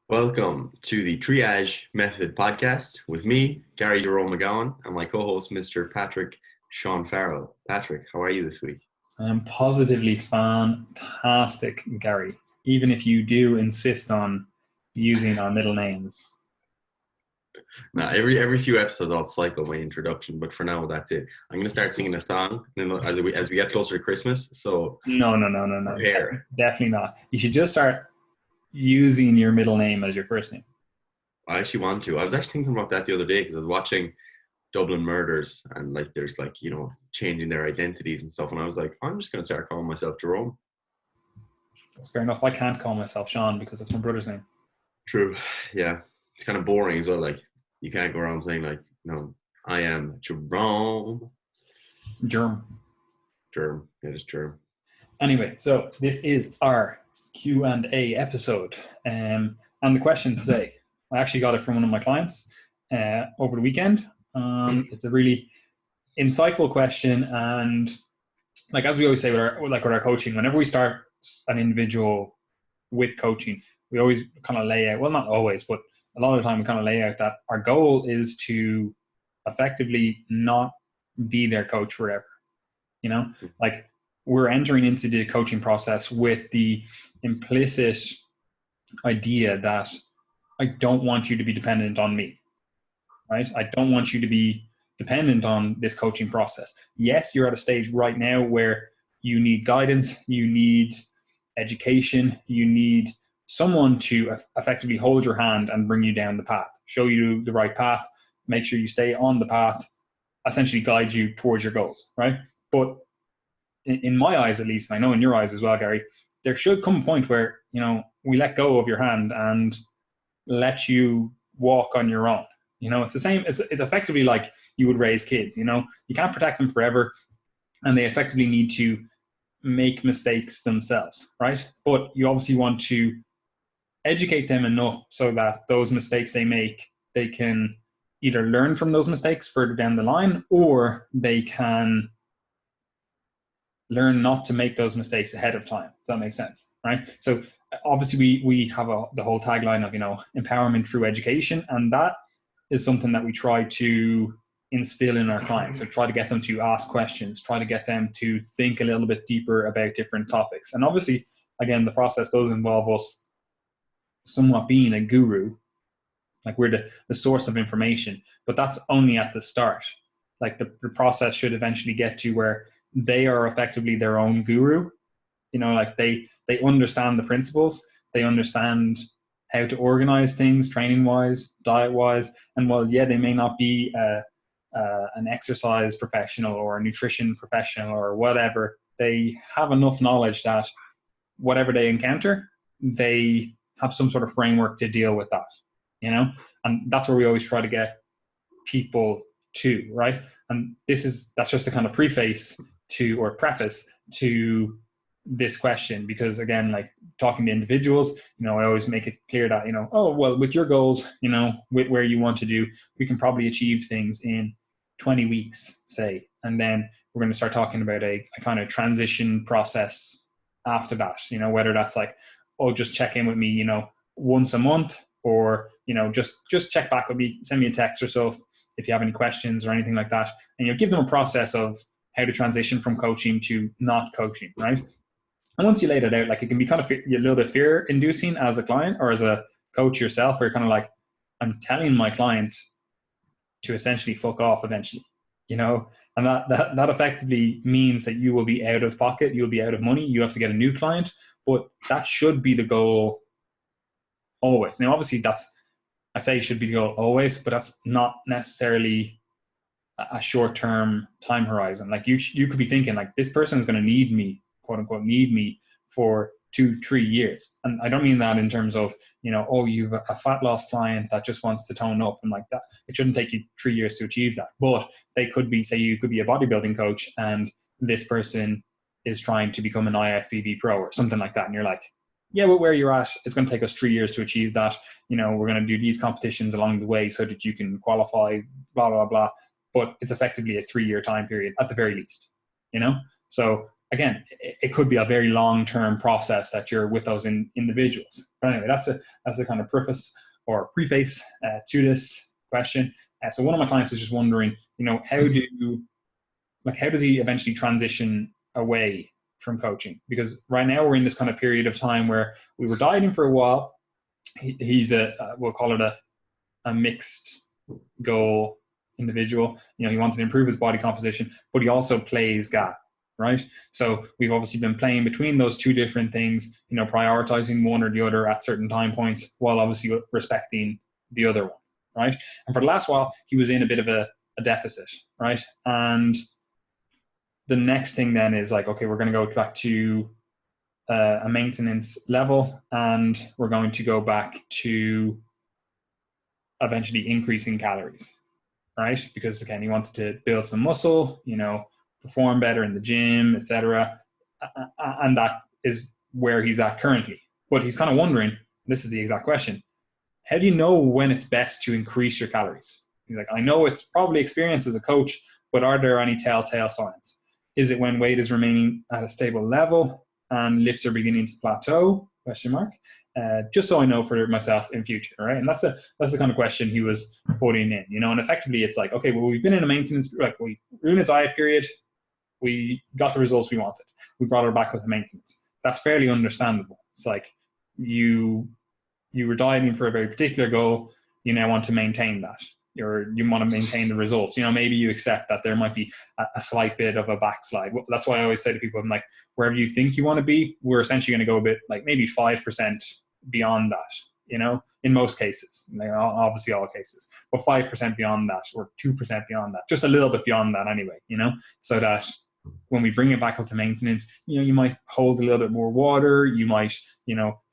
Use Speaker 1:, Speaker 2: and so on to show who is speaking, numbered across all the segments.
Speaker 1: Welcome to the Triage Method podcast with me, Gary Jerome McGowan, and my co-host, Mr. Patrick Sean Farrell. Patrick, how are you this week?
Speaker 2: I'm positively fantastic, Gary, even if you do insist on using our middle names.
Speaker 1: Now, every few episodes, I'll cycle my introduction, but for now, that's it. I'm going to start singing a song as we get closer to Christmas. So
Speaker 2: No.
Speaker 1: prepare.
Speaker 2: Definitely not. You should just start using your middle name as your first name.
Speaker 1: I actually want to. I was actually thinking about that the other day because I was watching Dublin Murders and there's changing their identities and stuff, and I was like, I'm just going to start calling myself Jerome.
Speaker 2: That's fair enough. I can't call myself Sean because that's my brother's name.
Speaker 1: True. Yeah. It's kind of boring as well. You can't go around saying no, I am Jerome.
Speaker 2: Germ.
Speaker 1: Yeah, just germ.
Speaker 2: Anyway, so this is our Q&A episode. And the question today, I actually got it from one of my clients over the weekend. It's a really insightful question. And as we always say with our coaching, whenever we start an individual with coaching, we always kind of lay out, well, not always, but a lot of the time we kind of lay out that our goal is to effectively not be their coach forever. We're entering into the coaching process with the implicit idea that I don't want you to be dependent on me, right? I don't want you to be dependent on this coaching process. Yes, you're at a stage right now where you need guidance, you need education, you need someone to effectively hold your hand and bring you down the path, show you the right path, make sure you stay on the path, essentially guide you towards your goals, right? But in my eyes, at least, and I know in your eyes as well, Gary, there should come a point where, we let go of your hand and let you walk on your own. It's the same. It's effectively like you would raise kids. You can't protect them forever, and they effectively need to make mistakes themselves, right? But you obviously want to educate them enough so that those mistakes they make, they can either learn from those mistakes further down the line, or they can learn not to make those mistakes ahead of time. Does that make sense? Right? So obviously we have the whole tagline of, empowerment through education. And that is something that we try to instill in our clients. So try to get them to ask questions, try to get them to think a little bit deeper about different topics. And obviously, again, the process does involve us somewhat being a guru. We're the source of information, but that's only at the start. The process should eventually get to where they are effectively their own guru. They understand the principles, they understand how to organize things training wise, diet wise. And while, yeah, they may not be an exercise professional or a nutrition professional or whatever, they have enough knowledge that whatever they encounter, they have some sort of framework to deal with that, and that's where we always try to get people to, right? And that's just a kind of preface to this question, because again, talking to individuals, I always make it clear that, with your goals, with where you want to do, we can probably achieve things in 20 weeks, say, and then we're going to start talking about a kind of transition process after that, whether that's just check in with me, once a month, or, just check back with me, send me a text or so if you have any questions or anything like that, and give them a process of how to transition from coaching to not coaching, right? And once you laid it out, it can be kind of a little bit fear-inducing as a client or as a coach yourself, where you're kind of I'm telling my client to essentially fuck off eventually, and that effectively means that you will be out of pocket, you'll be out of money, you have to get a new client, but that should be the goal always. Now, obviously, I say should be the goal always, but that's not necessarily a short-term time horizon. You could be thinking this person is going to need me, quote unquote, need me for 2-3 years. And I don't mean that in terms of, you've a fat loss client that just wants to tone up and that. It shouldn't take you 3 years to achieve that. But they could be, say you could be a bodybuilding coach and this person is trying to become an IFBB pro or something like that. And you're like, yeah, well, where you're at, it's going to take us 3 years to achieve that. We're going to do these competitions along the way so that you can qualify, blah, blah, blah. But it's effectively a 3-year time period at the very least, So again, it could be a very long-term process that you're with those individuals. But anyway, that's the kind of preface to this question. So one of my clients was just wondering, how does he eventually transition away from coaching? Because right now we're in this kind of period of time where we were dieting for a while. He's we'll call it a mixed goal individual. He wanted to improve his body composition, but he also plays GAT, right? So we've obviously been playing between those two different things, prioritizing one or the other at certain time points while obviously respecting the other one, right? And for the last while, he was in a bit of a deficit, right? And the next thing then is like, okay, we're going to go back to a maintenance level, and we're going to go back to eventually increasing calories, right? Because again, he wanted to build some muscle, perform better in the gym, etc. And that is where he's at currently. But he's kind of wondering, this is the exact question, how do you know when it's best to increase your calories? He's like, I know it's probably experience as a coach, but are there any telltale signs? Is it when weight is remaining at a stable level and lifts are beginning to plateau? ? Just so I know for myself in future, right? And that's the kind of question he was putting in, And effectively, it's like, okay, well, we've been in a maintenance, like we're in a diet period, we got the results we wanted, we brought her back with the maintenance. That's fairly understandable. It's like you were dieting for a very particular goal, you now want to maintain that. You want to maintain the results. Maybe you accept that there might be a slight bit of a backslide. That's why I always say to people, I'm like, wherever you think you want to be, we're essentially going to go a bit, like maybe 5% beyond that, in most cases, obviously all cases, but 5% beyond that or 2% beyond that, just a little bit beyond that anyway, so that when we bring it back up to maintenance, you might hold a little bit more water, you might,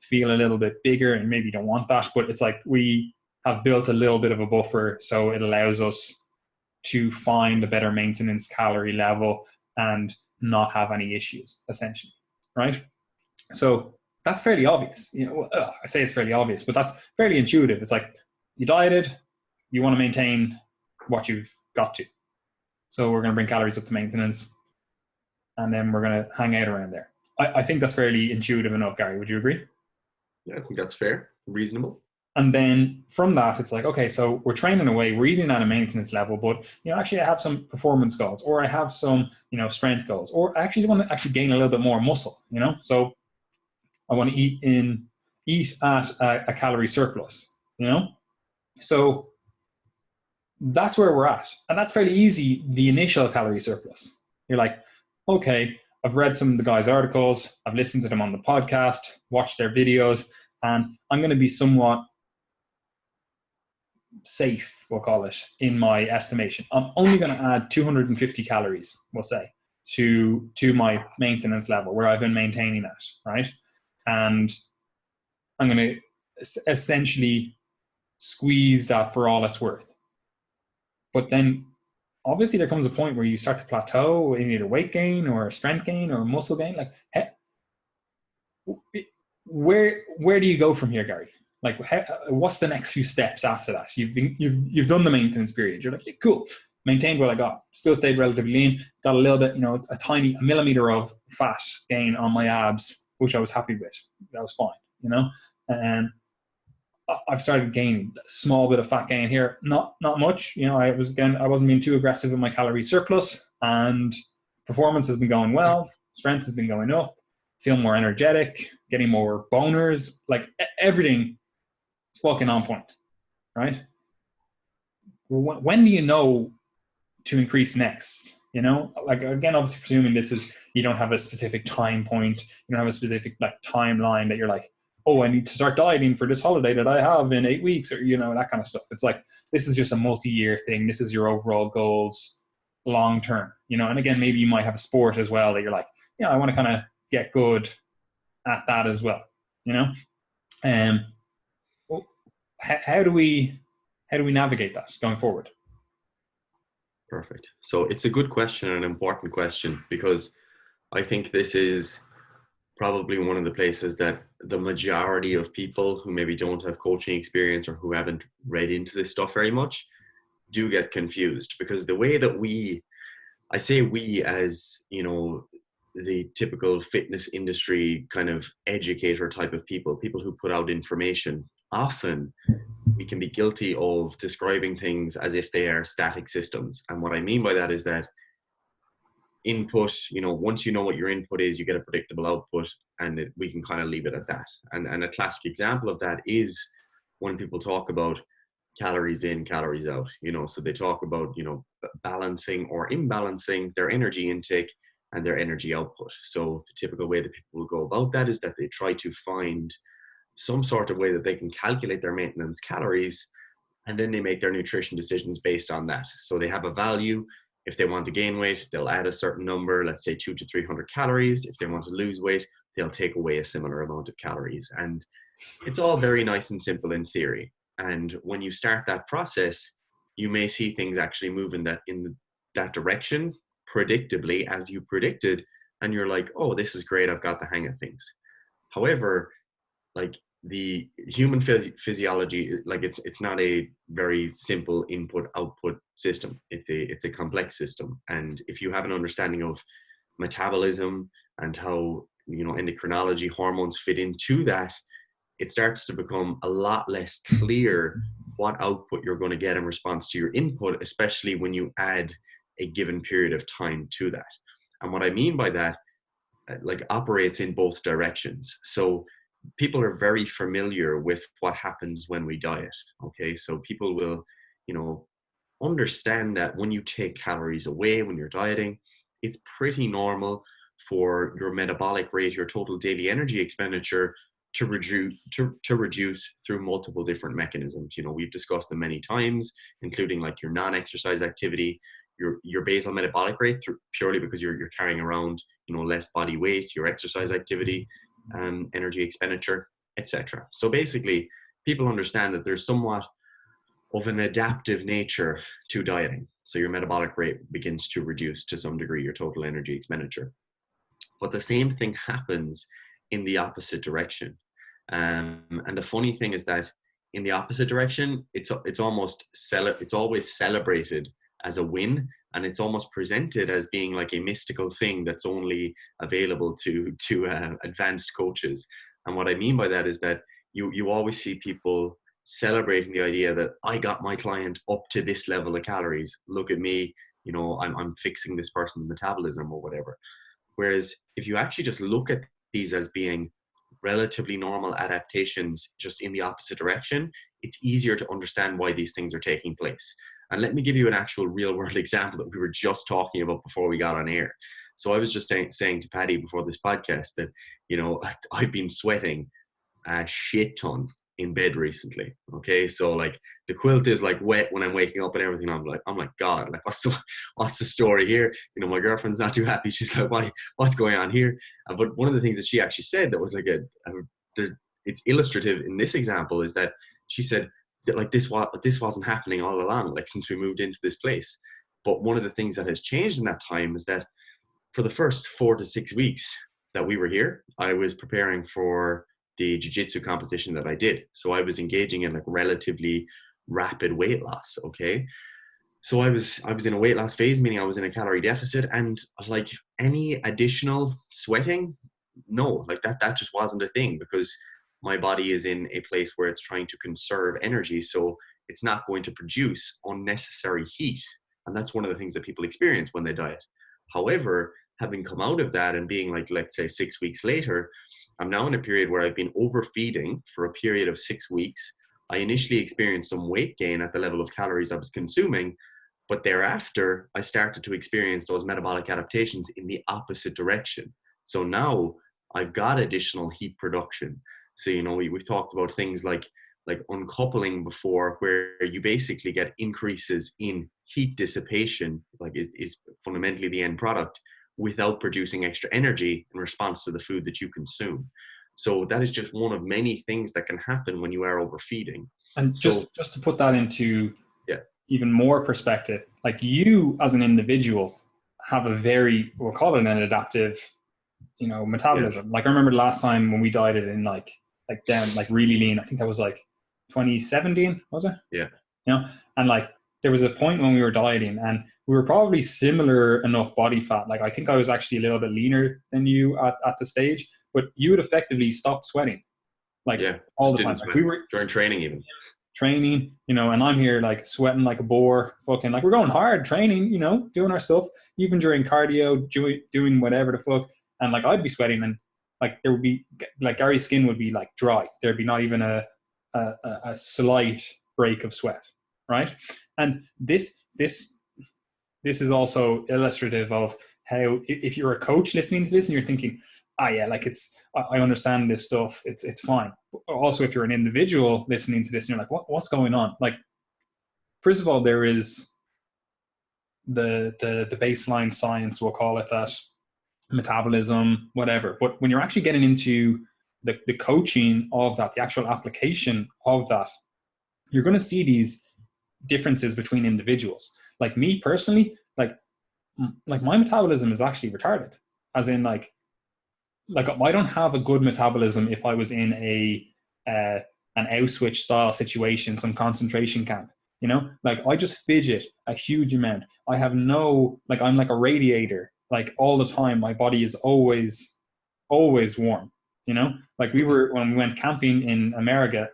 Speaker 2: feel a little bit bigger, and maybe you don't want that, but it's like we have built a little bit of a buffer, so it allows us to find a better maintenance calorie level and not have any issues, essentially, right? So that's fairly obvious. I say it's fairly obvious, but that's fairly intuitive. It's like you dieted, you want to maintain what you've got to. So we're going to bring calories up to maintenance, and then we're going to hang out around there. I think that's fairly intuitive enough, Gary. Would you agree?
Speaker 1: Yeah, I think that's fair, reasonable.
Speaker 2: And then from that, it's like, okay, so we're training away, we're eating at a maintenance level, but, actually I have some performance goals, or I have some, strength goals, or I actually want to actually gain a little bit more muscle, So I want to eat at a calorie surplus, So that's where we're at. And that's fairly easy, the initial calorie surplus. You're like, okay, I've read some of the guys' articles, I've listened to them on the podcast, watched their videos, and I'm going to be somewhat safe, we'll call it, in my estimation. I'm only going to add 250 calories, we'll say, to my maintenance level where I've been maintaining that, right? And I'm going to essentially squeeze that for all it's worth. But then obviously there comes a point where you start to plateau in either weight gain or strength gain or muscle gain. Like, where do you go from here, Gary? Like, what's the next few steps after that? You've done the maintenance period. You're like, yeah, cool, maintained what I got, still stayed relatively lean, got a little bit, a millimeter of fat gain on my abs, which I was happy with. That was fine, and I've started gaining a small bit of fat gain here, not much. I wasn't being too aggressive in my calorie surplus, and performance has been going well, strength has been going up, feel more energetic, getting more boners, like everything. It's fucking on point, right? When do you know to increase next? Like, again, obviously presuming this is, you don't have a specific time point, you don't have a specific like timeline that you're like, oh, I need to start dieting for this holiday that I have in 8 weeks, or that kind of stuff. It's like, this is just a multi-year thing. This is your overall goals long term, and again, maybe you might have a sport as well that you're like, I want to kind of get good at that as well, how do we navigate that going forward?
Speaker 1: Perfect. So it's a good question and an important question, because I think this is probably one of the places that the majority of people who maybe don't have coaching experience or who haven't read into this stuff very much do get confused, because the way that I say we as, the typical fitness industry kind of educator type of people who put out information, often we can be guilty of describing things as if they are static systems. And what I mean by that is that input, once you know what your input is, you get a predictable output, and we can kind of leave it at that. And a classic example of that is when people talk about calories in, calories out, so they talk about, balancing or imbalancing their energy intake and their energy output. So the typical way that people will go about that is that they try to find some sort of way that they can calculate their maintenance calories, and then they make their nutrition decisions based on that. So they have a value. If they want to gain weight, they'll add a certain number, let's say 200 to 300 calories. If they want to lose weight, they'll take away a similar amount of calories. And it's all very nice and simple in theory. And when you start that process, you may see things actually move in that direction, predictably, as you predicted. And you're like, oh, this is great. I've got the hang of things. However, like the human physiology, like it's not a very simple input output system. It's a complex system. And if you have an understanding of metabolism and how, endocrinology, hormones fit into that, it starts to become a lot less clear what output you're going to get in response to your input, especially when you add a given period of time to that. And what I mean by that, like, operates in both directions. So people are very familiar with what happens when we diet. Okay, so people will, understand that when you take calories away, when you're dieting, it's pretty normal for your metabolic rate, your total daily energy expenditure, to reduce through multiple different mechanisms. We've discussed them many times, including like your non-exercise activity, your basal metabolic rate, purely because you're carrying around, less body weight, your exercise activity, energy expenditure, etc. So basically, people understand that there's somewhat of an adaptive nature to dieting. So your metabolic rate begins to reduce to some degree, your total energy expenditure. But the same thing happens in the opposite direction. And the funny thing is that in the opposite direction, it's always celebrated as a win, and it's almost presented as being like a mystical thing that's only available to advanced coaches. And what I mean by that is that you always see people celebrating the idea that I got my client up to this level of calories. Look at me, I'm fixing this person's metabolism or whatever. Whereas if you actually just look at these as being relatively normal adaptations just in the opposite direction, it's easier to understand why these things are taking place. And let me give you an actual real world example that we were just talking about before we got on air. So I was just saying to Paddy before this podcast that, I've been sweating a shit ton in bed recently. Okay. So like the quilt is like wet when I'm waking up and everything. I'm like, God, like what's the story here? My girlfriend's not too happy. She's like, what's going on here? But one of the things that she actually said that was like it's illustrative in this example is that she said that like this wasn't happening all along, like since we moved into this place. But one of the things that has changed in that time is that for the first 4 to 6 weeks that we were here, I was preparing for the jiu-jitsu competition that I did. So I was engaging in like relatively rapid weight loss. Okay. So I was in a weight loss phase, meaning I was in a calorie deficit, and like any additional sweating, no, like that just wasn't a thing, because my body is in a place where it's trying to conserve energy. So it's not going to produce unnecessary heat. And that's one of the things that people experience when they diet. However, having come out of that and being like, let's say 6 weeks later, I'm now in a period where I've been overfeeding for a period of 6 weeks. I initially experienced some weight gain at the level of calories I was consuming, but thereafter I started to experience those metabolic adaptations in the opposite direction. So now I've got additional heat production. So, we've talked about things like uncoupling before, where you basically get increases in heat dissipation, like is fundamentally the end product, without producing extra energy in response to the food that you consume. So that is just one of many things that can happen when you are overfeeding.
Speaker 2: And
Speaker 1: so,
Speaker 2: just to put that into even more perspective, like you as an individual have a very, we'll call it an adaptive, metabolism. Like I remember the last time when we dieted in like down, like really lean, I think that was like 2017, was it?
Speaker 1: Yeah.
Speaker 2: And like there was a point when we were dieting and we were probably similar enough body fat. Like I think I was actually a little bit leaner than you at the stage, but you had effectively stopped sweating like
Speaker 1: Yeah,
Speaker 2: all
Speaker 1: just
Speaker 2: the time.
Speaker 1: didn't
Speaker 2: Like
Speaker 1: sweat
Speaker 2: we were
Speaker 1: during training even.
Speaker 2: training, and I'm here like sweating like a boar, fucking like we're going hard training, doing our stuff, even during cardio, doing whatever the fuck. And like I'd be sweating and like there would be like Gary's skin would be like dry. There'd be not even a slight break of sweat, right? And this is also illustrative of how if you're a coach listening to this and you're thinking, yeah, like I understand this stuff, it's fine. But also, if you're an individual listening to this and you're like, what's going on? Like, first of all, there is the baseline science, we'll call it that, metabolism, whatever. But when you're actually getting into the coaching of that, the actual application of that, you're going to see these differences between individuals. Like me personally, like my metabolism is actually retarded, as in like I don't have a good metabolism if I was in an Auschwitz style situation, some concentration camp. Like I just fidget a huge amount. I have no, like I'm like a radiator, like all the time. My body is always warm. Like when we went camping in America,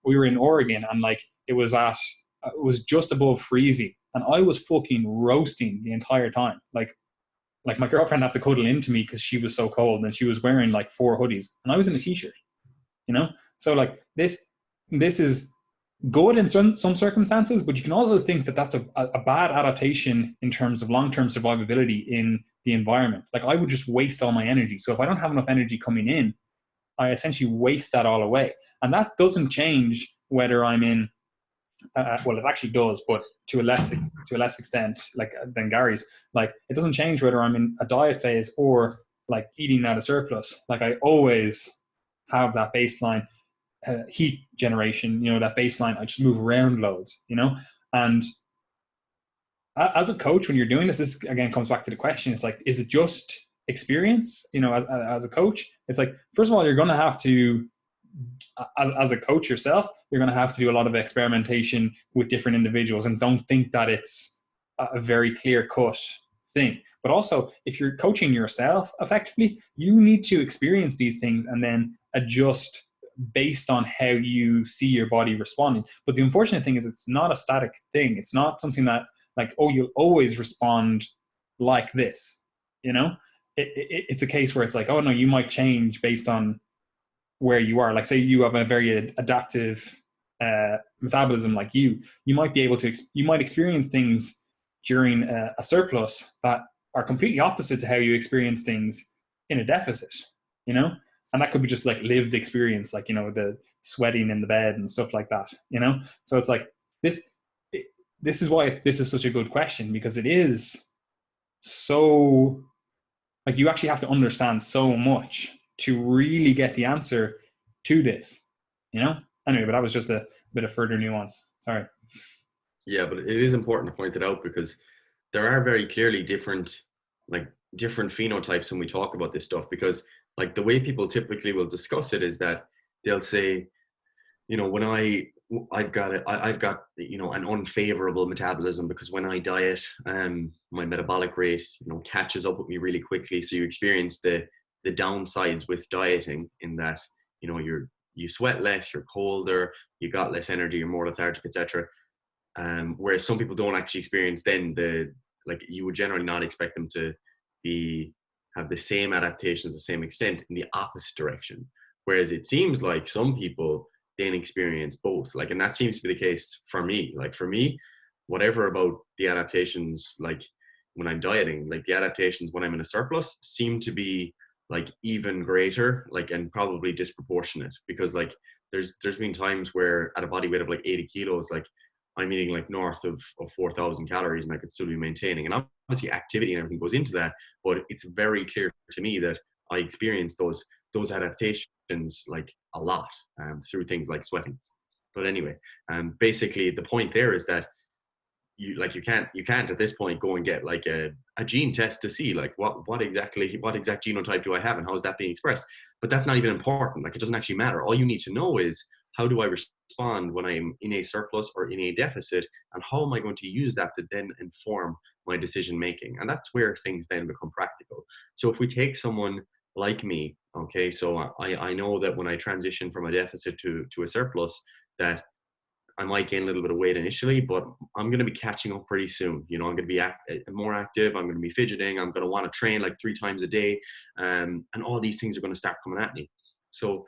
Speaker 2: we were in Oregon, and like it was just above freezing, and I was fucking roasting the entire time. Like my girlfriend had to cuddle into me because she was so cold, and she was wearing like 4 hoodies, and I was in a t-shirt. So like this is good in some circumstances, but you can also think that that's a bad adaptation in terms of long-term survivability in the environment. Like I would just waste all my energy. So if I don't have enough energy coming in, I essentially waste that all away. And that doesn't change whether I'm in, well, it actually does, but to a less extent, like than Gary's. Like it doesn't change whether I'm in a diet phase or like eating at a surplus. Like I always have that baseline heat generation, that baseline. I just move around loads, and as a coach, when you're doing this again comes back to the question. It's like, is it just experience? As a coach, it's like, first of all, you're going to have to, as a coach yourself, you're going to have to do a lot of experimentation with different individuals, and don't think that it's a very clear cut thing. But also, if you're coaching yourself effectively, you need to experience these things and then adjust based on how you see your body responding. But the unfortunate thing is it's not a static thing. It's not something that like, oh, you'll always respond like this. It's a case where it's like, oh no, you might change based on where you are. Like say you have a very adaptive metabolism like you might be able to, you might experience things during a surplus that are completely opposite to how you experience things in a deficit, and that could be just like lived experience, like, the sweating in the bed and stuff like that, So it's like this is why this is such a good question, because it is so, like, you actually have to understand so much to really get the answer to this, Anyway, but that was just a bit of further nuance. Sorry.
Speaker 1: Yeah, but it is important to point it out because there are very clearly different phenotypes when we talk about this stuff, because like the way people typically will discuss it is that they'll say, when I've got an unfavorable metabolism because when I diet, my metabolic rate, catches up with me really quickly. So you experience the downsides with dieting in that, you sweat less, you're colder, you got less energy, you're more lethargic, etc. Whereas some people don't actually experience then you would generally not expect them to have the same adaptations, the same extent in the opposite direction. Whereas it seems like some people then experience both. Like, and that seems to be the case for me. Like for me, whatever about the adaptations, like when I'm dieting, like the adaptations when I'm in a surplus seem to be like even greater, like, and probably disproportionate, because like there's been times where at a body weight of like 80 kilos, like I'm eating like north of 4,000 calories and I could still be maintaining. And obviously activity and everything goes into that, but it's very clear to me that I experience those adaptations like a lot through things like sweating. But anyway, basically the point there is that you can't at this point go and get like a gene test to see like what exact genotype do I have and how is that being expressed. But that's not even important. Like it doesn't actually matter. All you need to know is, how do I respond when I'm in a surplus or in a deficit, and how am I going to use that to then inform my decision making? And that's where things then become practical. So if we take someone like me, okay, so I know that when I transition from a deficit to a surplus, that I might gain a little bit of weight initially, but I'm going to be catching up pretty soon. You know, I'm going to be more active. I'm going to be fidgeting. I'm going to want to train like 3 times a day, and all these things are going to start coming at me. So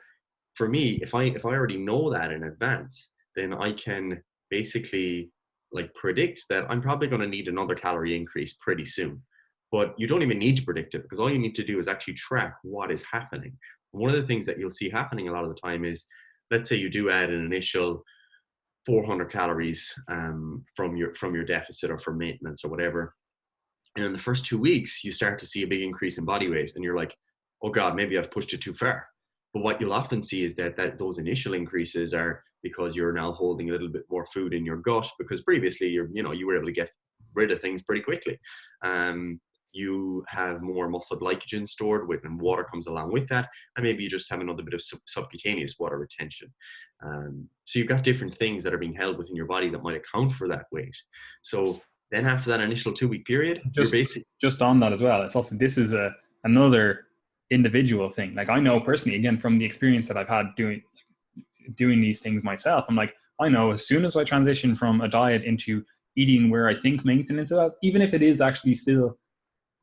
Speaker 1: for me, if I already know that in advance, then I can basically like predict that I'm probably going to need another calorie increase pretty soon. But you don't even need to predict it, because all you need to do is actually track what is happening. One of the things that you'll see happening a lot of the time is, let's say you do add an initial 400 calories from your deficit or from maintenance or whatever, and in the first 2 weeks you start to see a big increase in body weight, and you're like, oh god, maybe I've pushed it too far. But what you'll often see is that those initial increases are because you're now holding a little bit more food in your gut, because previously you were able to get rid of things pretty quickly. You have more muscle glycogen stored with, and water comes along with that, and maybe you just have another bit of subcutaneous water retention. So you've got different things that are being held within your body that might account for that weight. So then after that initial 2 week period, you're basically
Speaker 2: Just on that as well. It's also, this is another individual thing. Like I know personally, again, from the experience that I've had doing these things myself, I'm like, I know as soon as I transition from a diet into eating where I think maintenance is, even if it is actually still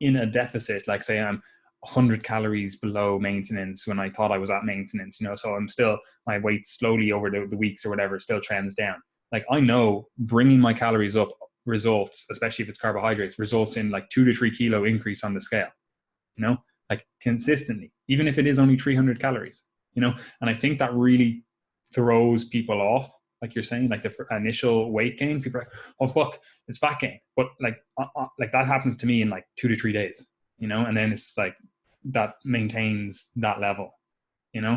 Speaker 2: in a deficit, like say I'm 100 calories below maintenance when I thought I was at maintenance, so I'm still, my weight slowly over the weeks or whatever still trends down. Like I know bringing my calories up results, especially if it's carbohydrates, results in like 2 to 3 kilo increase on the scale, like consistently, even if it is only 300 calories, and I think that really throws people off. Like you're saying, like the initial weight gain, people are like, oh fuck, it's fat gain. But like that happens to me in like 2 to 3 days, and then it's like that maintains that level,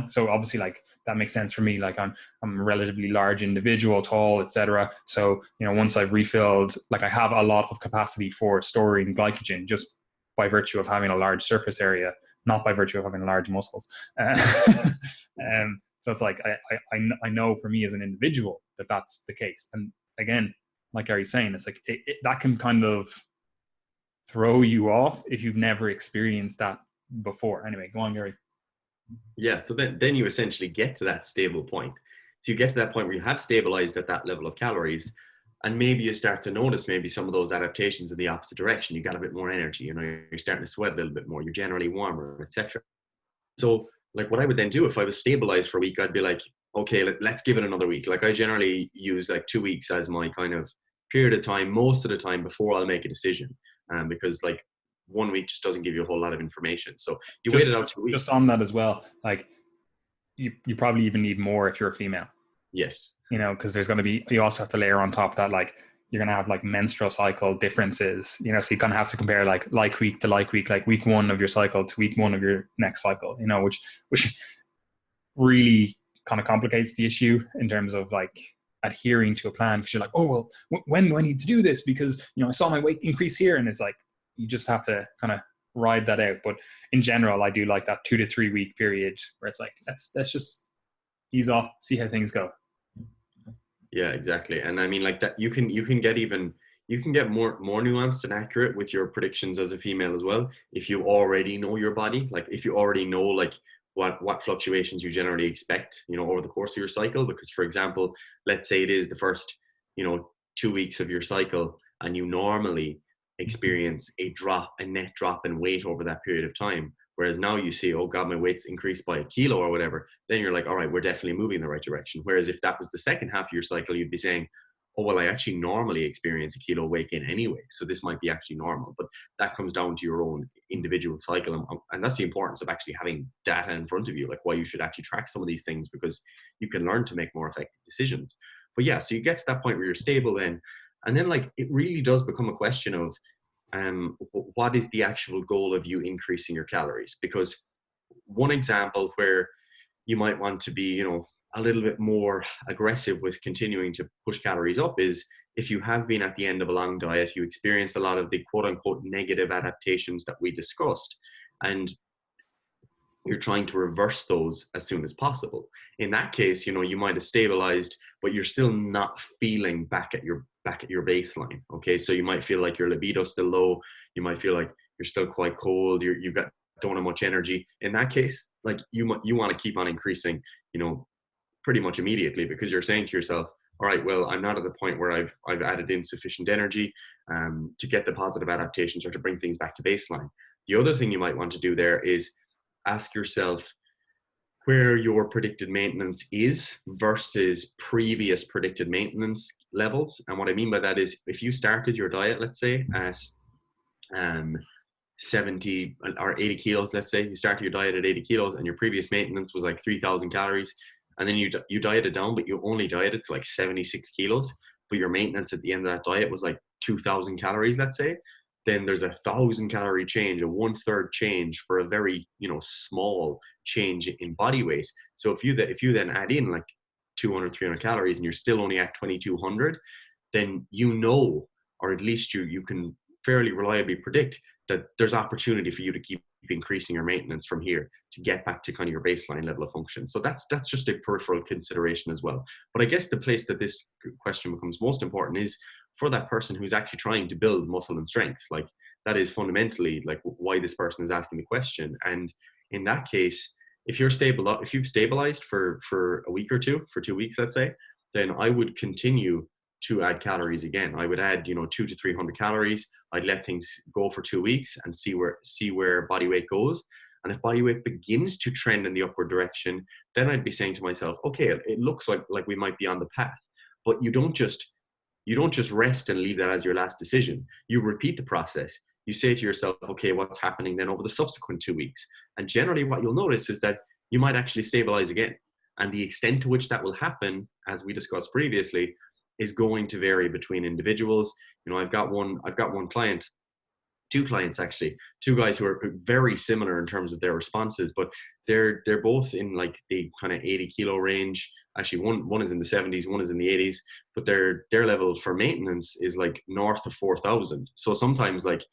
Speaker 2: so obviously like that makes sense for me. Like I'm a relatively large individual, tall, etc. So once I've refilled, like I have a lot of capacity for storing glycogen just by virtue of having a large surface area, not by virtue of having large muscles. So it's like I know for me as an individual that that's the case. And again, like Gary's saying, it's like that can kind of throw you off if you've never experienced that before. Anyway, go on, Gary.
Speaker 1: Yeah, so then you essentially get to that stable point. So you get to that point where you have stabilized at that level of calories, and maybe you start to notice maybe some of those adaptations in the opposite direction. You got a bit more energy, you're starting to sweat a little bit more, you're generally warmer, etc. So like what I would then do if I was stabilized for a week, I'd be like, okay, let's give it another week. Like I generally use like 2 weeks as my kind of period of time most of the time before I'll make a decision, because like 1 week just doesn't give you a whole lot of information. So you wait it out 2 weeks.
Speaker 2: Just on that as well, like you probably even need more if you're a female.
Speaker 1: Yes.
Speaker 2: Because there's going to be, you also have to layer on top of that, like you're going to have like menstrual cycle differences, so you kind of have to compare like week to like week, like week 1 of your cycle to week 1 of your next cycle, which really kind of complicates the issue in terms of like adhering to a plan, because you're like, oh well, when do I need to do this, because I saw my weight increase here, and it's like you just have to kind of ride that out. But in general, I do like that 2 to 3 week period where it's like let's just ease off, see how things go.
Speaker 1: Yeah, exactly. And I mean, like that, you can get more nuanced and accurate with your predictions as a female as well, if you already know your body. Like if you already know like what fluctuations you generally expect, over the course of your cycle. Because for example, let's say it is the first 2 weeks of your cycle, and you normally experience a net drop in weight over that period of time. Whereas now you see, oh God, my weight's increased by 1 kilo or whatever. Then you're like, all right, we're definitely moving in the right direction. Whereas if that was the second half of your cycle, you'd be saying, oh, well, I actually normally experience 1 kilo weight gain anyway, so this might be actually normal. But that comes down to your own individual cycle. And that's the importance of actually having data in front of you, like why you should actually track some of these things, because you can learn to make more effective decisions. But yeah, so you get to that point where you're stable then. And then like it really does become a question of, what is the actual goal of you increasing your calories? Because one example where you might want to be, a little bit more aggressive with continuing to push calories up is if you have been at the end of a long diet, you experience a lot of the quote unquote negative adaptations that we discussed. And you're trying to reverse those as soon as possible. In that case, you might have stabilized, but you're still not feeling back at your baseline. Okay, so you might feel like your libido's still low. You might feel like you're still quite cold. You've got don't have much energy. In that case, like you want to keep on increasing, pretty much immediately, because you're saying to yourself, all right, well, I'm not at the point where I've added in sufficient energy to get the positive adaptations or to bring things back to baseline. The other thing you might want to do there is ask yourself where your predicted maintenance is versus previous predicted maintenance levels. And what I mean by that is, if you started your diet, let's say at 70 or 80 kilos, let's say you started your diet at 80 kilos and your previous maintenance was like 3,000 calories, and then you dieted down, but you only dieted to like 76 kilos, but your maintenance at the end of that diet was like 2,000 calories, let's say, then there's 1,000 calorie change, a 1/3 change for a very, small change in body weight. So if you then add in like 200, 300 calories and you're still only at 2,200, then or at least you can fairly reliably predict that there's opportunity for you to keep increasing your maintenance from here to get back to kind of your baseline level of function. So that's just a peripheral consideration as well. But I guess the place that this question becomes most important is for that person who's actually trying to build muscle and strength. Like, that is fundamentally like why this person is asking the question. And in that case, if you've stabilized for a week or two, for 2 weeks, let's say, then I would continue to add calories again. I would add, 200 to 300 calories. I'd let things go for 2 weeks and see where body weight goes. And if body weight begins to trend in the upward direction, then I'd be saying to myself, okay, it looks like we might be on the path. But you don't just rest and leave that as your last decision. You repeat the process. You say to yourself, okay, what's happening then over the subsequent 2 weeks? And generally what you'll notice is that you might actually stabilize again. And the extent to which that will happen, as we discussed previously, is going to vary between individuals. I've got one client, two clients actually, two guys who are very similar in terms of their responses, but they're both in like the kind of 80 kilo range. Actually, one is in the 70s, one is in the 80s, but their level for maintenance is like north of 4,000. So sometimes, like,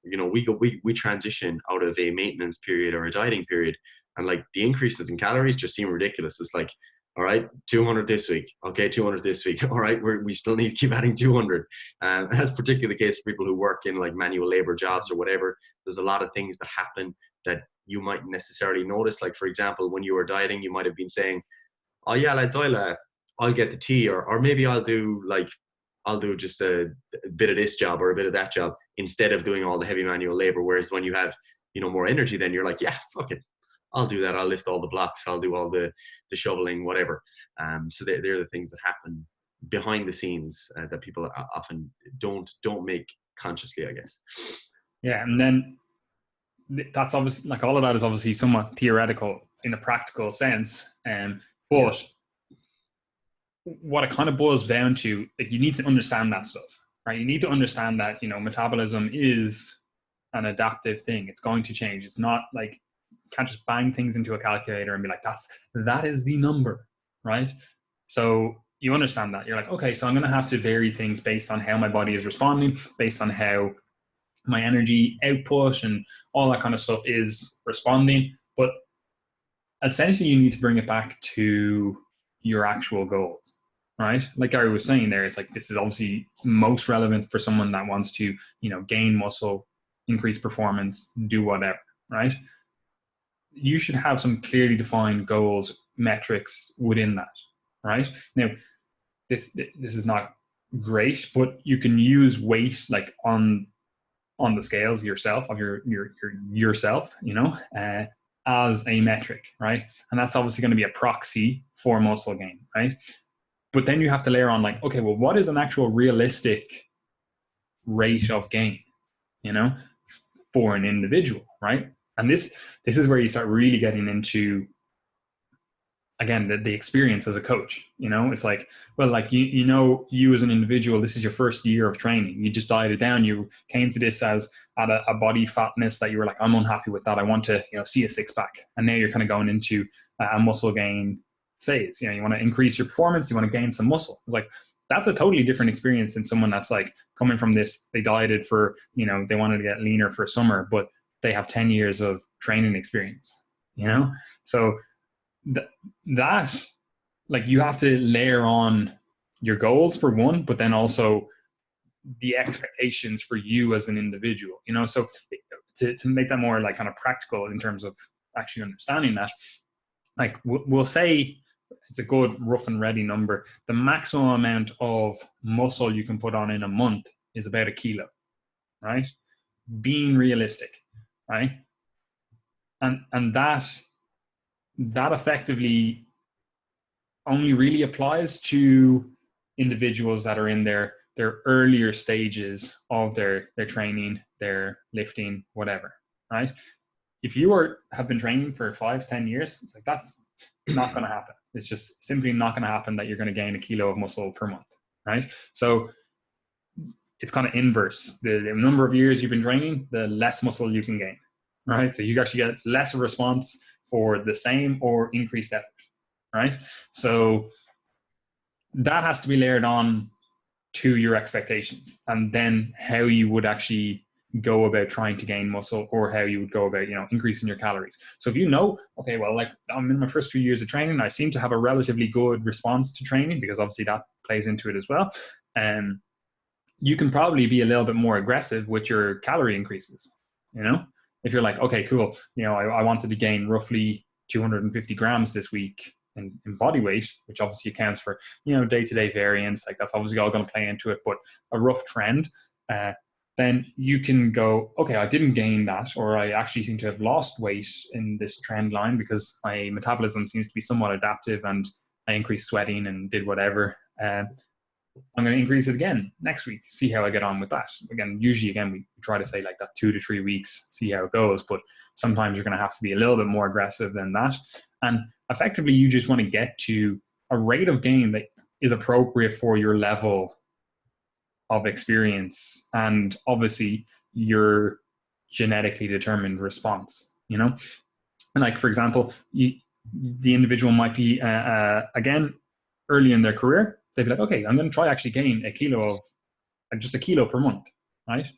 Speaker 1: we transition out of a maintenance period or a dieting period, and like the increases in calories just seem ridiculous. It's like, all right, 200 this week. Okay, 200 this week. All right, we still need to keep adding 200. That's particularly the case for people who work in like manual labor jobs or whatever. There's a lot of things that happen that you might necessarily notice. Like, for example, when you were dieting, you might have been saying, oh yeah, lads, I'll get the tea, or maybe I'll do just a bit of this job or a bit of that job instead of doing all the heavy manual labor. Whereas when you have, more energy, then you're like, yeah, fuck it, I'll do that. I'll lift all the blocks. I'll do all the shoveling, whatever. So they're the things that happen behind the scenes that people often don't make consciously, I guess.
Speaker 2: Yeah, and then that's obviously, like, all of that is obviously somewhat theoretical in a practical sense. But what it kind of boils down to, like, you need to understand that stuff, right? You need to understand that, metabolism is an adaptive thing. It's going to change. It's not like, can't just bang things into a calculator and be like, that is the number, right? So you understand that. You're like, okay, so I'm going to have to vary things based on how my body is responding, based on how my energy output and all that kind of stuff is responding. But essentially, you need to bring it back to your actual goals, right? Like Gary was saying there, it's like, this is obviously most relevant for someone that wants to, gain muscle, increase performance, do whatever, right? You should have some clearly defined goals, metrics within that, right? Now, this is not great, but you can use weight like on the scales yourself, of your yourself, as a metric, right? And that's obviously going to be a proxy for muscle gain, right? But then you have to layer on like, okay, well, what is an actual realistic rate of gain, for an individual, right? And this is where you start really getting into, again, the experience as a coach. It's like, well, like, you as an individual, this is your first year of training. You just dieted down. You came to this as at a body fatness that you were like, I'm unhappy with that. I want to, see a six pack. And now you're kind of going into a muscle gain phase. You want to increase your performance. You want to gain some muscle. It's like, that's a totally different experience than someone that's like coming from this. They dieted for, they wanted to get leaner for summer, but they have 10 years of training experience, you know? So that, like, you have to layer on your goals for one, but then also the expectations for you as an individual, you know? So to make that more like kind of practical in terms of actually understanding that, like we'll say it's a good rough and ready number. The maximum amount of muscle you can put on in a month is about a kilo, right? Being realistic, right? And that effectively only really applies to individuals that are in their earlier stages of their training, their lifting, whatever, right? If you have been training for 5-10 years, it's like that's not going to happen. It's just simply not going to happen that you're going to gain a kilo of muscle per month, right? So it's kind of inverse. The number of years you've been training, the less muscle you can gain, right? So you actually get less response for the same or increased effort, right? So that has to be layered on to your expectations, and then how you would actually go about trying to gain muscle, or how you would go about, increasing your calories. So if you know, okay, well, like I'm in my first few years of training, I seem to have a relatively good response to training, because obviously that plays into it as well. And you can probably be a little bit more aggressive with your calorie increases. If you're like, okay, cool, I wanted to gain roughly 250 grams this week in body weight, which obviously accounts for day-to-day variance. Like that's obviously all going to play into it, but a rough trend. Then you can go, okay, I didn't gain that, or I actually seem to have lost weight in this trend line because my metabolism seems to be somewhat adaptive, and I increased sweating and did whatever. I'm going to increase it again next week, see how I get on with that. Usually we try to say like that 2 to 3 weeks, see how it goes. But sometimes you're going to have to be a little bit more aggressive than that. And effectively, you just want to get to a rate of gain that is appropriate for your level of experience and obviously your genetically determined response, And like, for example, the individual might be, again, early in their career, they'd be like, okay, I'm going to try actually gain just a kilo per month, right?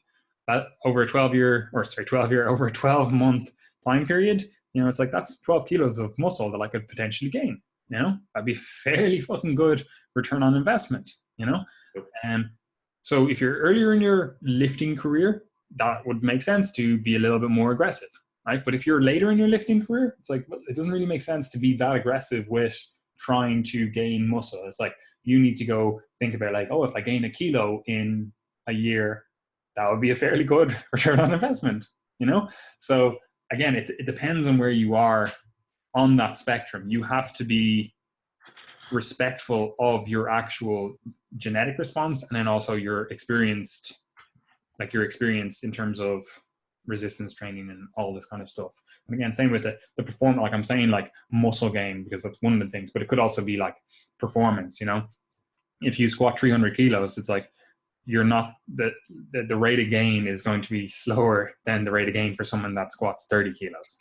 Speaker 2: That over a 12-month time period, it's like, that's 12 kilos of muscle that I could potentially gain, that'd be fairly fucking good return on investment, And so if you're earlier in your lifting career, that would make sense to be a little bit more aggressive, right? But if you're later in your lifting career, it's like, well, it doesn't really make sense to be that aggressive with trying to gain muscle. It's like, you need to go think about like, oh, if I gain a kilo in a year, that would be a fairly good return on investment, So again, it depends on where you are on that spectrum. You have to be respectful of your actual genetic response, and then also your experience in terms of resistance training and all this kind of stuff. And again, same with the performance, like I'm saying, like muscle gain, because that's one of the things, but it could also be like performance, if you squat 300 kilos, it's like, you're not, the rate of gain is going to be slower than the rate of gain for someone that squats 30 kilos.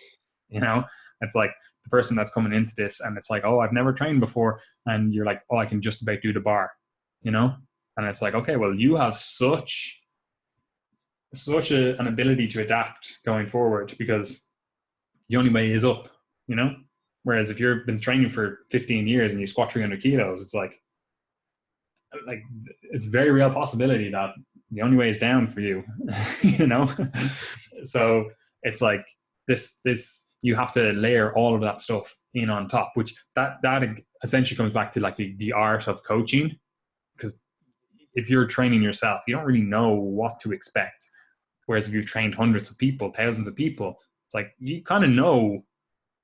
Speaker 2: It's like the person that's coming into this and it's like, oh, I've never trained before. And you're like, oh, I can just about do the bar, and it's like, okay, well, you have such an ability to adapt going forward, because the only way is up, whereas if you've been training for 15 years and you squat 300 kilos, it's like it's a very real possibility that the only way is down for you. So it's like this you have to layer all of that stuff in on top, which that essentially comes back to like the art of coaching, because if you're training yourself, you don't really know what to expect. Whereas if you've trained hundreds of people, thousands of people, it's like you kind of know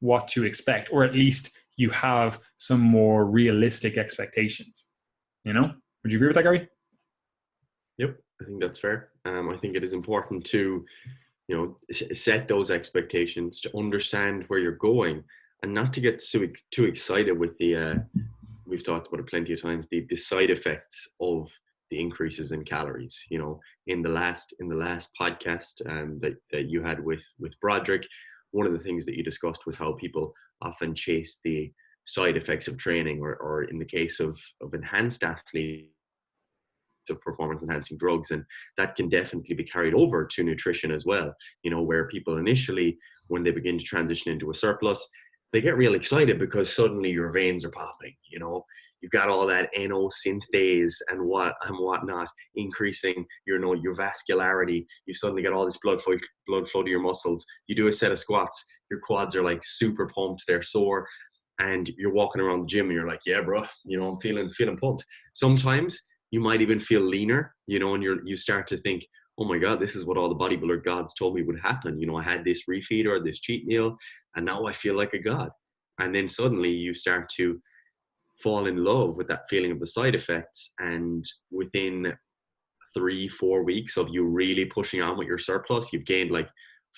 Speaker 2: what to expect, or at least you have some more realistic expectations. Would you agree with that, Gary?
Speaker 1: Yep, I think that's fair. I think it is important to, set those expectations, to understand where you're going, and not to get too excited with we've talked about it plenty of times, the side effects of the increases in calories. In the last podcast that you had with Broderick, one of the things that you discussed was how people often chase the side effects of training, or in the case of enhanced athletes, of performance enhancing drugs. And that can definitely be carried over to nutrition as well, where people initially, when they begin to transition into a surplus, they get real excited because suddenly your veins are popping, you've got all that NO synthase and whatnot increasing your vascularity. You suddenly get all this blood flow to your muscles. You do a set of squats, your quads are like super pumped, they're sore, and you're walking around the gym and you're like, yeah, bro, I'm feeling pumped. Sometimes you might even feel leaner, and you start to think, oh my God, this is what all the bodybuilder gods told me would happen. I had this refeed or this cheat meal, and now I feel like a god. And then suddenly you start to fall in love with that feeling of the side effects. And within 3-4 weeks of you really pushing on with your surplus, you've gained like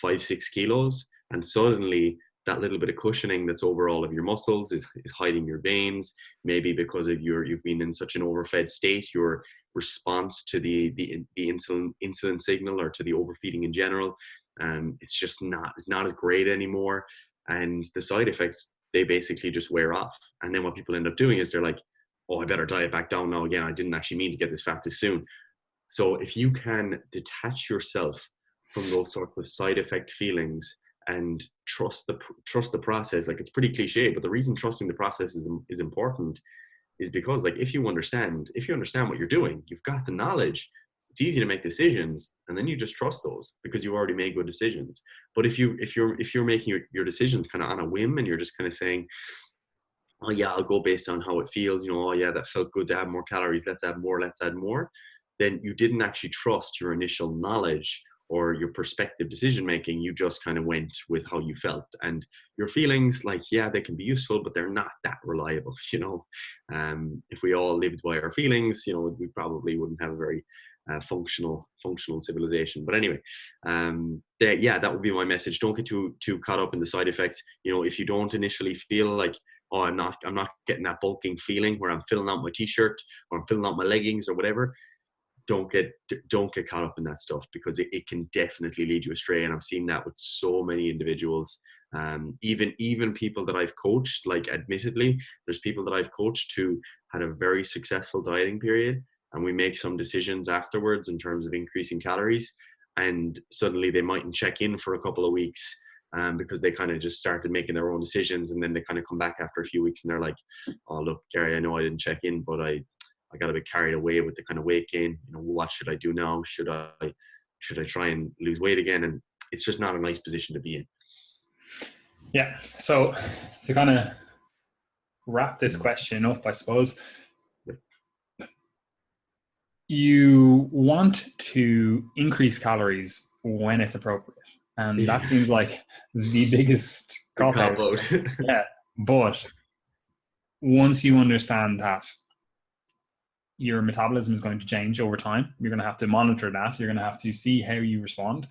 Speaker 1: 5-6 kilos. And suddenly that little bit of cushioning that's over all of your muscles is hiding your veins. Maybe because of you've been in such an overfed state, your response to the insulin signal, or to the overfeeding in general, it's not as great anymore. And the side effects, they basically just wear off. And then what people end up doing is they're like, oh, I better diet back down now again. I didn't actually mean to get this fat this soon. So if you can detach yourself from those sorts of side effect feelings and trust the process, like, it's pretty cliche, but the reason trusting the process is important is because, like, if you understand what you're doing, you've got the knowledge, it's easy to make decisions, and then you just trust those because you've already made good decisions. But if you're making your decisions kind of on a whim, and you're just kind of saying, oh yeah, I'll go based on how it feels, oh yeah, that felt good to add more calories, let's add more, then you didn't actually trust your initial knowledge or your perspective decision making. You just kind of went with how you felt, and your feelings, like, yeah, they can be useful, but they're not that reliable. If we all lived by our feelings, we probably wouldn't have a very functional civilization. But anyway, that would be my message. Don't get too caught up in the side effects. If you don't initially feel like, oh, I'm not getting that bulking feeling where I'm filling out my t-shirt or I'm filling out my leggings or whatever, don't get caught up in that stuff, because it can definitely lead you astray. And I've seen that with so many individuals. Even people that I've coached, like, admittedly, there's people that I've coached who had a very successful dieting period, and we make some decisions afterwards in terms of increasing calories, and suddenly they mightn't check in for a couple of weeks, because they kind of just started making their own decisions, and then they kind of come back after a few weeks and they're like, oh, look, Gary, I know I didn't check in, but I got a bit carried away with the kind of weight gain. What should I do now? Should I try and lose weight again? And it's just not a nice position to be in.
Speaker 2: Yeah. So to kind of wrap this question up, I suppose, you want to increase calories when it's appropriate. And that seems like the biggest cop out. Yeah. But once you understand that your metabolism is going to change over time, you're going to have to monitor that. You're going to have to see how you respond.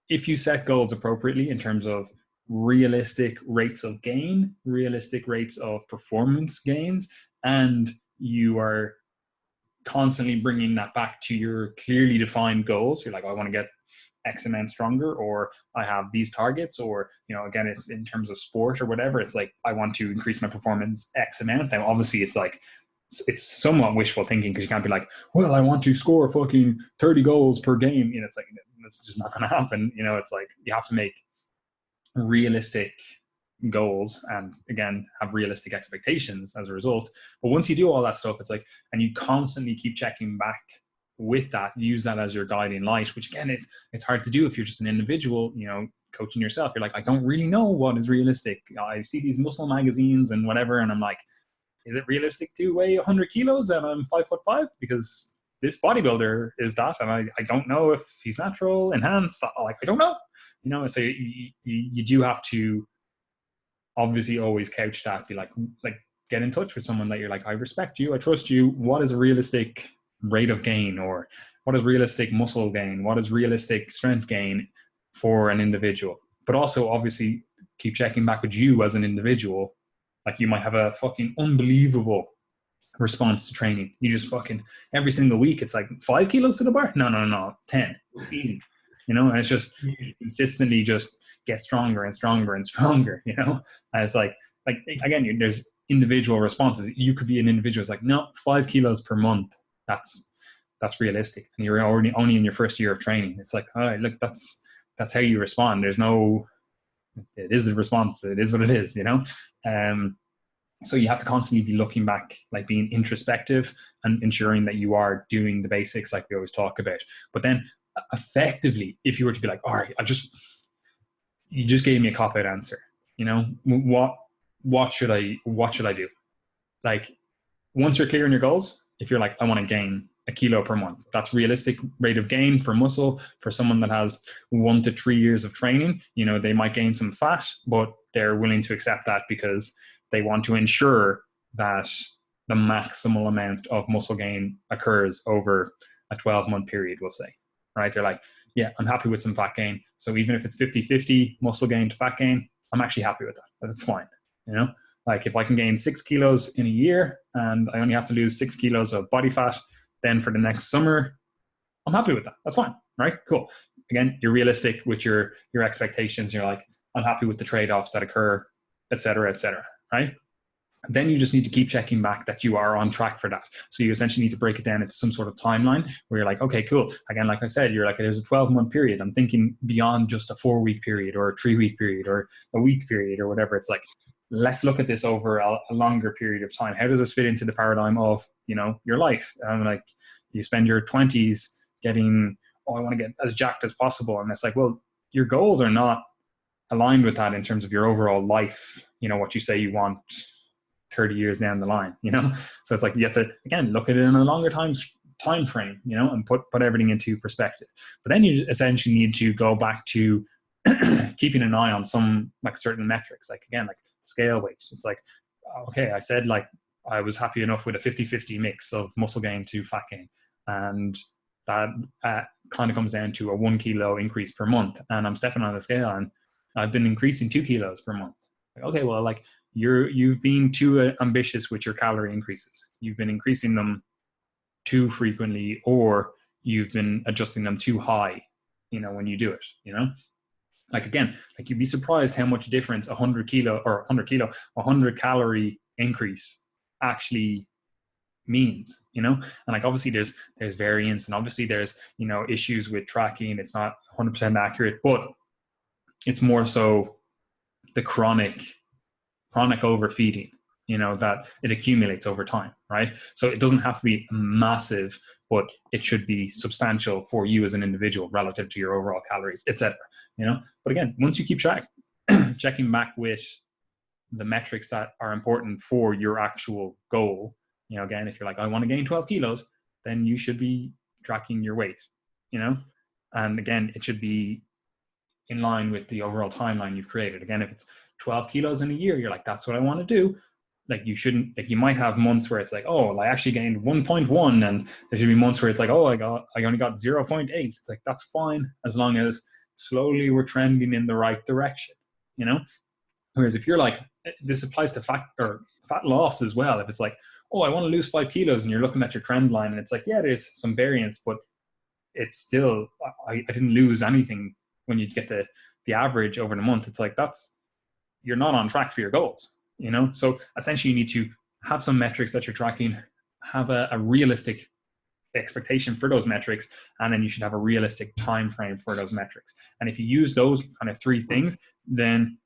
Speaker 2: If you set goals appropriately in terms of realistic rates of gain, realistic rates of performance gains, and you are constantly bringing that back to your clearly defined goals. You're like, oh, I want to get X amount stronger, or I have these targets, or, again, it's in terms of sport or whatever. It's like, I want to increase my performance X amount. Now, obviously, it's like, it's somewhat wishful thinking, because you can't be like, well, I want to score fucking 30 goals per game. It's like, it's just not going to happen. It's like, you have to make realistic goals, and again, have realistic expectations as a result. But once you do all that stuff, it's like, and you constantly keep checking back with that, use that as your guiding light, which again, it's hard to do if you're just an individual, coaching yourself. You're like, I don't really know what is realistic. I see these muscle magazines and whatever, and I'm like, is it realistic to weigh 100 kilos and I'm 5'5"? Because this bodybuilder is that, and I don't know if he's natural, enhanced, like, I don't know. So you do have to obviously always couch that, be like get in touch with someone that you're like, I respect you, I trust you. What is a realistic rate of gain, or what is realistic muscle gain? What is realistic strength gain for an individual? But also, obviously, keep checking back with you as an individual. Like, you might have a fucking unbelievable response to training. You just fucking, every single week, it's like 5 kilos to the bar. No, 10. It's easy. And it's just, you consistently just get stronger and stronger and stronger, and it's like again, there's individual responses. You could be an individual who's like, no, 5 kilos per month. That's that's realistic. And you're already only in your first year of training. It's like, all right, look, that's how you respond. There's no, it is a response. It is what it is, you know? So you have to constantly be looking back, like being introspective and ensuring that you are doing the basics like we always talk about. But then effectively, if you were to be like, all right, you just gave me a cop out answer, you know, what should I do? Like, once you're clear on your goals, if you're like, I want to gain a kilo per month, that's realistic rate of gain for muscle. For someone that has 1 to 3 years of training, you know, they might gain some fat, but they're willing to accept that because they want to ensure that the maximal amount of muscle gain occurs over a 12-month period, we'll say, right? They're like, yeah, I'm happy with some fat gain. So even if it's 50-50 muscle gain to fat gain, I'm actually happy with that. That's fine, you know? Like if I can gain 6 kilos in a year and I only have to lose 6 kilos of body fat, then for the next summer, I'm happy with that. That's fine, right? Cool. Again, you're realistic with your expectations. You're like, I'm happy with the trade-offs that occur, et cetera, right? Then you just need to keep checking back that you are on track for that. So you essentially need to break it down into some sort of timeline where you're like, okay, cool. Again, like I said, you're like, there's a 12-month period. I'm thinking beyond just a 4-week period or a 3-week period or a week period or whatever. It's like, let's look at this over a longer period of time. How does this fit into the paradigm of, you know, your life? Like you spend your 20s getting, oh, I want to get as jacked as possible. And it's like, well, your goals are not aligned with that in terms of your overall life, you know, what you say you want 30 years down the line, you know? So it's like, you have to, again, look at it in a longer time frame, you know, and put everything into perspective. But then you essentially need to go back to keeping an eye on some like certain metrics, like again, like scale weight. It's like, okay, I said like I was happy enough with a 50-50 mix of muscle gain to fat gain. And that kind of comes down to a 1 kilo increase per month. And I'm stepping on the scale and I've been increasing 2 kilos per month. Like, okay, well, like you've been too ambitious with your calorie increases. You've been increasing them too frequently, or you've been adjusting them too high, you know, when you do it, you know? Like, again, like you'd be surprised how much difference 100 calorie increase actually means, you know? And like, obviously there's variance and obviously there's, you know, issues with tracking. It's not 100% accurate, but it's more so the chronic overfeeding, you know, that it accumulates over time, right? So it doesn't have to be massive, but it should be substantial for you as an individual relative to your overall calories, etc. You know, but again, once you keep checking back with the metrics that are important for your actual goal, you know, again, if you're like, I want to gain 12 kilos, then you should be tracking your weight, you know, and again, it should be in line with the overall timeline you've created. Again, if it's 12 kilos in a year, you're like, that's what I want to do. Like you shouldn't, like you might have months where it's like, oh, I actually gained 1.1, and there should be months where it's like, oh, I only got 0.8. It's like, that's fine as long as slowly we're trending in the right direction, you know? Whereas if you're like, this applies to fat loss as well. If it's like, oh, I want to lose 5 kilos, and you're looking at your trend line and it's like, yeah, there's some variance, but it's still, I didn't lose anything when you get the average over the month. It's like, you're not on track for your goals, you know? So essentially you need to have some metrics that you're tracking, have a realistic expectation for those metrics, and then you should have a realistic time frame for those metrics. And if you use those kind of 3 things, then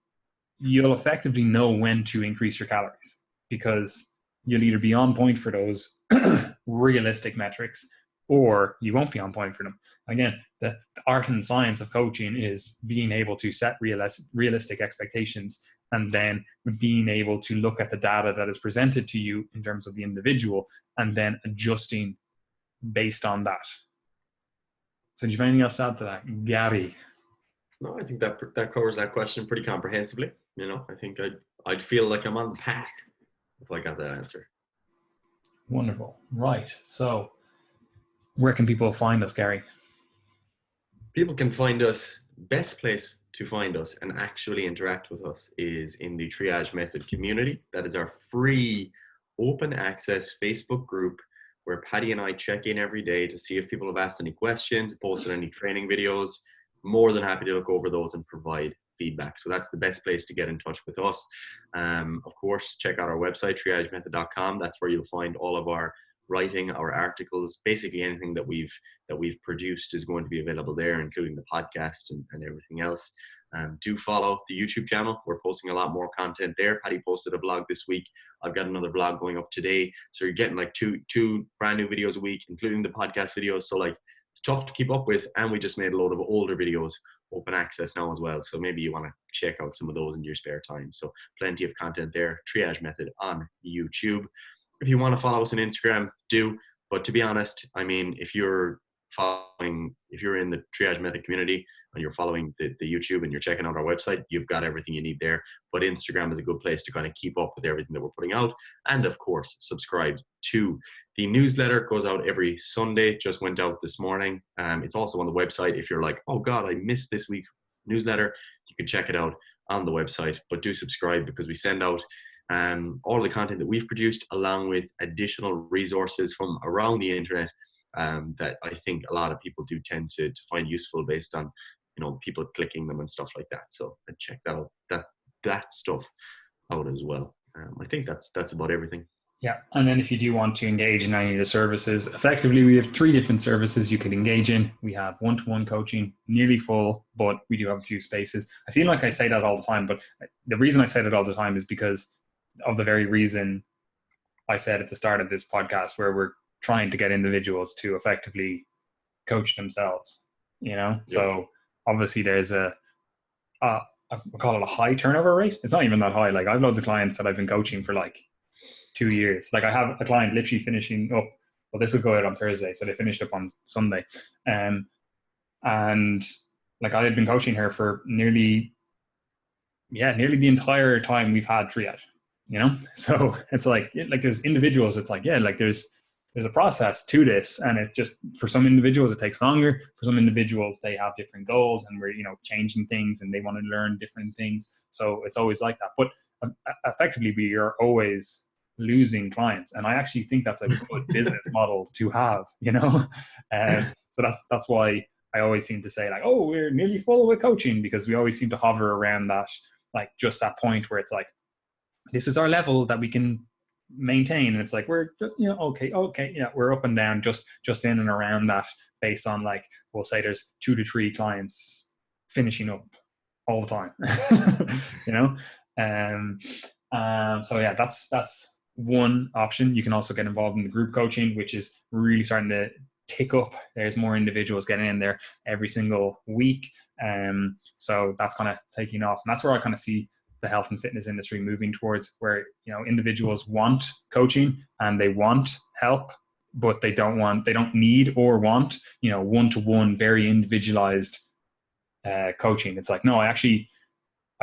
Speaker 2: you'll effectively know when to increase your calories, because you'll either be on point for those realistic metrics, or you won't be on point for them. Again, the art and science of coaching is being able to set realistic expectations, and then being able to look at the data that is presented to you in terms of the individual, and then adjusting based on that. So do you have anything else to add to that, Gary?
Speaker 1: No, I think that covers that question pretty comprehensively. You know, I think I'd feel like I'm on the path if I got that answer.
Speaker 2: Wonderful. Right. So where can people find us, Gary?
Speaker 1: People can find us, best place to find us and actually interact with us is in the Triage Method community. That is our free open access Facebook group where Paddy and I check in every day to see if people have asked any questions, posted any training videos. More than happy to look over those and provide feedback. So that's the best place to get in touch with us. Of course, check out our website, triagemethod.com. That's where you'll find all of our writing, our articles, basically anything that we've produced is going to be available there, including the podcast and everything else. Do follow the YouTube channel. We're posting a lot more content there. Paddy posted a vlog this week. I've got another vlog going up today. So you're getting like two brand new videos a week, including the podcast videos. So like, it's tough to keep up with. And we just made a load of older videos open access now as well. So maybe you want to check out some of those in your spare time. So plenty of content there. Triage Method on YouTube. If you want to follow us on Instagram, do. But to be honest, I mean, if you're in the Triage Method community and you're following the YouTube and you're checking out our website, you've got everything you need there. But Instagram is a good place to kind of keep up with everything that we're putting out. And of course, subscribe to the newsletter. It goes out every Sunday, just went out this morning. It's also on the website. If you're like, oh God, I missed this week's newsletter, you can check it out on the website. But do subscribe, because we send out all the content that we've produced, along with additional resources from around the internet that I think a lot of people do tend to find useful, based on, you know, people clicking them and stuff like that. So check that out, that stuff out as well. I think that's about everything.
Speaker 2: Yeah. And then if you do want to engage in any of the services, effectively, we have 3 different services you can engage in. We have one-to-one coaching, nearly full, but we do have a few spaces. I seem like I say that all the time, but the reason I say that all the time is because of the very reason I said at the start of this podcast, where we're trying to get individuals to effectively coach themselves, you know? Yep. So obviously there's I call it a high turnover rate. It's not even that high. Like, I've loads of clients that I've been coaching for like 2 years. Like, I have a client literally finishing up, well, this will go out on Thursday, so they finished up on Sunday. And like, I had been coaching her for nearly the entire time we've had Triage, you know? So it's like there's individuals, it's like, yeah, like there's a process to this, and it just, for some individuals it takes longer. For some individuals, they have different goals, and we're, you know, changing things, and they want to learn different things. So it's always like that. But effectively, we are always losing clients, and I actually think that's a good business model to have, you know. So that's why I always seem to say, like, oh, we're nearly full with coaching, because we always seem to hover around that, like, just that point where it's like, this is our level that we can maintain, and it's like, we're, you know, okay, yeah, we're up and down, just in and around that, based on, like, we'll say there's 2 to 3 clients finishing up all the time. You know. So yeah, that's one option. You can also get involved in the group coaching, which is really starting to tick up. There's more individuals getting in there every single week. So that's kind of taking off, and that's where I kind of see the health and fitness industry moving towards, where, you know, individuals want coaching and they want help, but they don't need or want, you know, one-to-one, very individualized coaching. It's like, no, I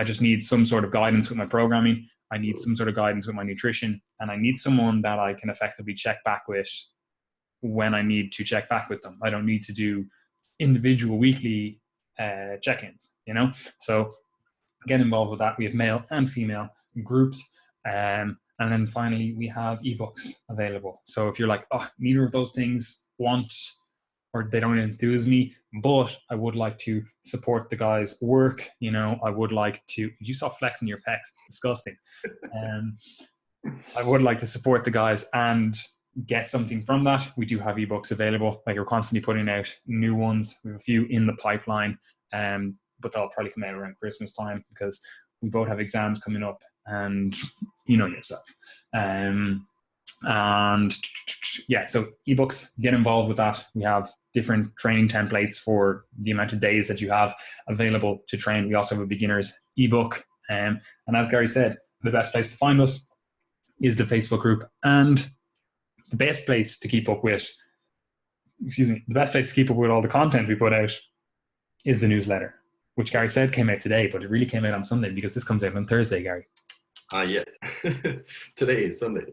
Speaker 2: just need some sort of guidance with my programming. I need some sort of guidance with my nutrition, and I need someone that I can effectively check back with when I need to check back with them. I don't need to do individual weekly check-ins, you know? So get involved with that. We have male and female groups. And then finally, we have ebooks available. So if you're like, oh, neither of those things want, or they don't enthuse me, but I would like to support the guys' work, you know, I would like to, you saw flexing your pecs, it's disgusting. I would like to support the guys and get something from that. We do have ebooks available. Like, we're constantly putting out new ones. We have a few in the pipeline, but they'll probably come out around Christmas time, because we both have exams coming up, and you know yourself. And yeah, so ebooks, get involved with that. We have different training templates for the amount of days that you have available to train. We also have a beginner's ebook. And as Gary said, the best place to find us is the Facebook group, and the best place to keep up with all the content we put out is the newsletter, which Gary said came out today, but it really came out on Sunday, because this comes out on Thursday, Gary.
Speaker 1: Yeah. Today is Sunday.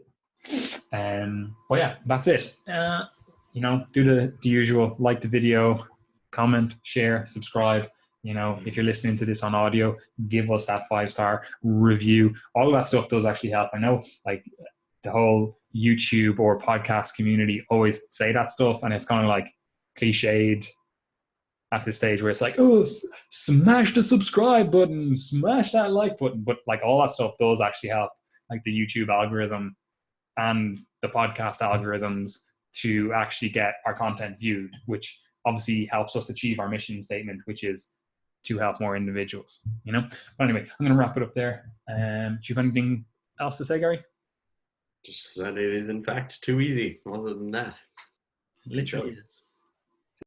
Speaker 2: But yeah, that's it. You know, do the usual, like the video, comment, share, subscribe. You know, if you're listening to this on audio, give us that 5-star review. All of that stuff does actually help. I know, like, the whole YouTube or podcast community always say that stuff, and it's kind of like cliched at this stage, where it's like, oh, smash the subscribe button, smash that like button. But like, all that stuff does actually help. Like, the YouTube algorithm and the podcast algorithms to actually get our content viewed, which obviously helps us achieve our mission statement, which is to help more individuals, you know? But anyway, I'm going to wrap it up there. Do you have anything else to say, Gary?
Speaker 1: Just that it is in fact too easy. Other than that,
Speaker 2: Literally is.